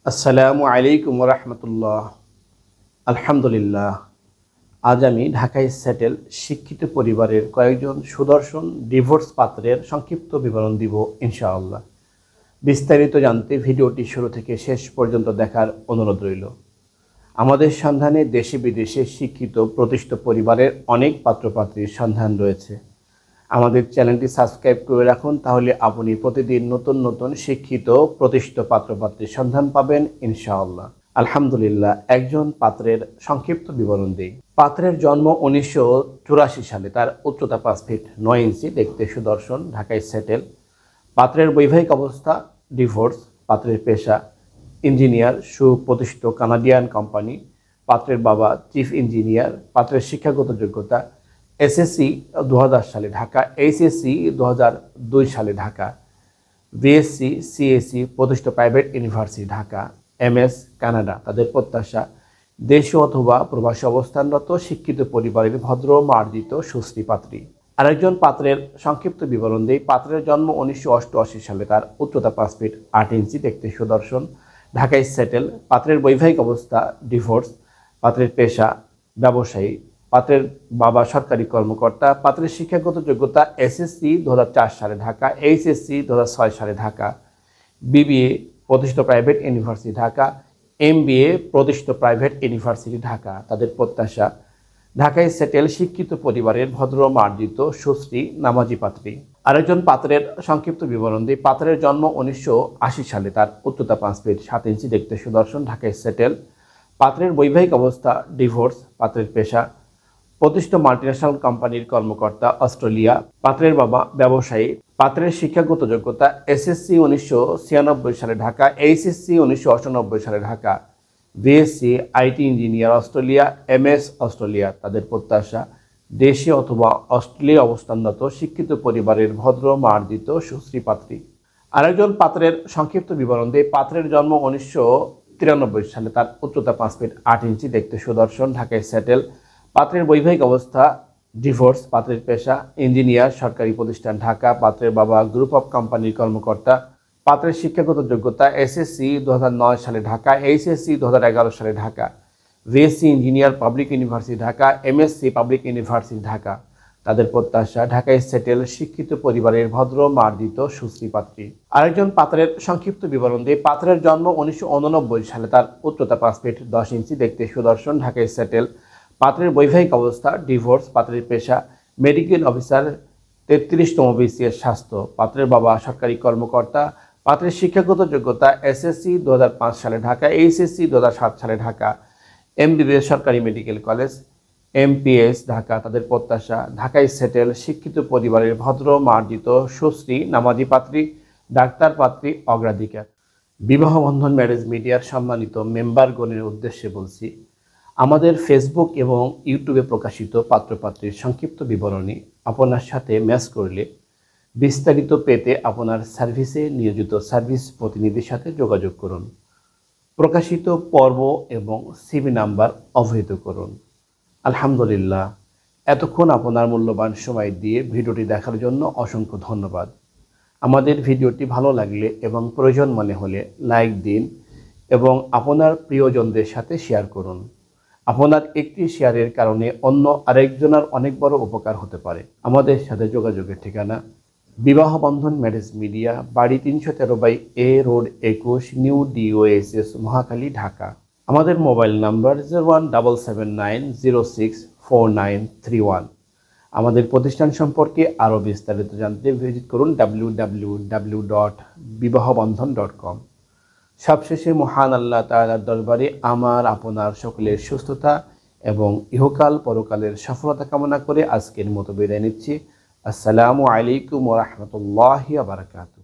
আসসালামু আলাইকুম রহমতুল্লাহ। আলহামদুলিল্লাহ। আজ আমি ঢাকায় সেটেল শিক্ষিত পরিবারের কয়েকজন সুদর্শন ডিভোর্স পাত্রের সংক্ষিপ্ত বিবরণ দিব ইনশাআল্লাহ। বিস্তারিত জানতে ভিডিওটি শুরু থেকে শেষ পর্যন্ত দেখার অনুরোধ রইল। আমাদের সন্ধানে দেশে বিদেশে শিক্ষিত প্রতিষ্ঠিত পরিবারের অনেক পাত্রপাত্রীর সন্ধান রয়েছে। আমাদের চ্যানেলটি সাবস্ক্রাইব করে রাখুন, তাহলে আপনি প্রতিদিন নতুন নতুন শিক্ষিত প্রতিষ্ঠিত পাত্রপাত্রীর সন্ধান পাবেন ইনশাআল্লাহ। আলহামদুলিল্লাহ। একজন পাত্রের সংক্ষিপ্ত বিবরণ দিই। পাত্রের জন্ম 1984 সালে। তার উচ্চতা 5 ফিট 9 ইঞ্চি, দেখতে সুদর্শন, ঢাকায় সেটেল। পাত্রের বৈবাহিক অবস্থা ডিভোর্স। পাত্রের পেশা ইঞ্জিনিয়ার, সুপ্রতিষ্ঠিত কানাডিয়ান কোম্পানি। পাত্রের বাবা চিফ ইঞ্জিনিয়ার। পাত্রের শিক্ষাগত যোগ্যতা এসএসসি 2000 সালে ঢাকা, এইচএসসি 2002 সালে ঢাকা, বিএসসি সিএসসি প্রতিষ্ঠিত private university Dhaka, MS Canada. তাদের প্রত্যাশা দেশীয় অথবা প্রবাসী অবস্থানরত শিক্ষিত পরিবারের ভদ্র মার্জিত সুশ্রী পাত্রী। আরেকজন পাত্রের সংক্ষিপ্ত বিবরণ দেই। পাত্রের জন্ম 1988 সালে। তার উচ্চতা 5 ফিট 8 ইঞ্চি, দেখতে সুদর্শন, ঢাকায় সেটেল। পাত্রের বৈবাহিক অবস্থা ডিভোর্স। পাত্রের পেশা ব্যবসায়ী। পাত্রের বাবা সরকারি কর্মকর্তা। পাত্রের শিক্ষাগত যোগ্যতা এসএসসি 2004 সালে ঢাকা, এইচএসসি 2006 সালে ঢাকা, বিবিএ প্রতিষ্ঠিত প্রাইভেট ইউনিভার্সিটি ঢাকা, এমবিএ প্রতিষ্ঠিত প্রাইভেট ইউনিভার্সিটি ঢাকা। তাদের প্রত্যাশা ঢাকায় সেটেল শিক্ষিত পরিবারের ভদ্র মার্জিত সুশ্রী নামাজি পাত্রী। আরেকজন পাত্রের সংক্ষিপ্ত বিবরণ দিই। পাত্রের জন্ম 1980 সালে। তার উচ্চতা 5 ফিট 7 ইঞ্চি, দেখতে সুদর্শন, ঢাকায় সেটেল। পাত্রের বৈবাহিক অবস্থা ডিভোর্স। পাত্রের পেশা প্রতিষ্ঠিত মাল্টিন্যাশনাল কোম্পানির কর্মকর্তা, অস্ট্রেলিয়া। পাত্রের বাবা ব্যবসায়ী। পাত্রের শিক্ষাগত যোগ্যতা এসএসসি 1996 সালে ঢাকা, এইচএসসি 1998 সালে Dhaka, BSc IT engineer Australia, MS Australia. তাদের প্রত্যাশা দেশে অথবা অস্ট্রেলিয়া অবস্থানরত শিক্ষিত পরিবারের ভদ্র মার্জিত সুশ্রী পাত্রী। আরেকজন পাত্রের সংক্ষিপ্ত বিবরণ দিয়ে। পাত্রের জন্ম 1993 সালে। তার উচ্চতা 5 ফিট 8 ইঞ্চি, দেখতে সুদর্শন, ঢাকায় সেটেল। পাত্রের বৈবাহিক অবস্থা ডিভোর্স। পাত্রের পেশা ইঞ্জিনিয়ার, সরকারি প্রতিষ্ঠান ঢাকা। পাত্রের বাবা গ্রুপ অফ কোম্পানির কর্মকর্তা। পাত্রের শিক্ষাগত যোগ্যতা এসএসসি 2009 সালে ঢাকা, এইচএসসি 2011 সালে Dhaka, BSc engineer public university Dhaka, MSc public university Dhaka. তাদের প্রত্যাশা ঢাকায় সেটেল শিক্ষিত পরিবারের ভদ্র মার্জিত সুশ্রী পাত্রী। আরেকজন পাত্রের সংক্ষিপ্ত বিবরণ দিয়ে। পাত্রের জন্ম 1989 সালে। তার উচ্চতা 5 ফিট 10 ইঞ্চি, দেখতে সুদর্শন, ঢাকায় সেটেল। পাত্রের বৈবাহিক অবস্থা ডিভোর্স। পাত্রের পেশা মেডিকেল অফিসার, 33তম বিসিএস স্বাস্থ্য। পাত্রের বাবা সরকারি কর্মকর্তা। পাত্রের শিক্ষাগত যোগ্যতা এসএসসি 2005 সালে ঢাকা, এইচএসসি 2007 সালে ঢাকা, এমবিবিএস সরকারি মেডিকেল কলেজ, এমপিএস ঢাকা। তাদের প্রত্যাশা ঢাকায় সেটেল শিক্ষিত পরিবারের ভদ্র মার্জিত সুশ্রী নামাজি পাত্রী, ডাক্তার পাত্রী অগ্রাধিকার। বিবাহ বন্ধন ম্যারেজ মিডিয়ার সম্মানিত মেম্বারগণের উদ্দেশ্যে বলছি, আমাদের ফেসবুক এবং ইউটিউবে প্রকাশিত পাত্রপাত্রীর সংক্ষিপ্ত বিবরণী আপনার সাথে ম্যাচ করলে বিস্তারিত পেতে আপনার সার্ভিসে নিয়োজিত সার্ভিস প্রতিনিধির সাথে যোগাযোগ করুন। প্রকাশিত পর্ব এবং সিভি নাম্বার অবহিত করুন। আলহামদুলিল্লাহ। এতক্ষণ আপনার মূল্যবান সময় দিয়ে ভিডিওটি দেখার জন্য অসংখ্য ধন্যবাদ। আমাদের ভিডিওটি ভালো লাগলে এবং প্রয়োজন মনে হলে লাইক দিন এবং আপনার প্রিয়জনদের সাথে শেয়ার করুন। আপনার একটি শেয়ারের কারণে অন্য আরেকজনের অনেক বড় উপকার হতে পারে। আমাদের সাথে যোগাযোগের ঠিকানা বিবাহ বন্ধন ম্যারেজ মিডিয়া, বাড়ি 313/A road 21, new DOSS, Mohakhali, Dhaka. আমাদের মোবাইল নাম্বার 017790649131। আমাদের প্রতিষ্ঠান সম্পর্কে আরও বিস্তারিত জানতে ভিজিট করুন www.bibahobandhon.com। সবশেষে মহান আল্লাহ তাআলার দরবারে আমার আপনার সকলের সুস্থতা এবং ইহকাল পরকালের সফলতা কামনা করে আজকের মতো বিদায় নিচ্ছি। আসসালামু আলাইকুম ওয়া রাহমাতুল্লাহি ওয়া বারাকাতুহু।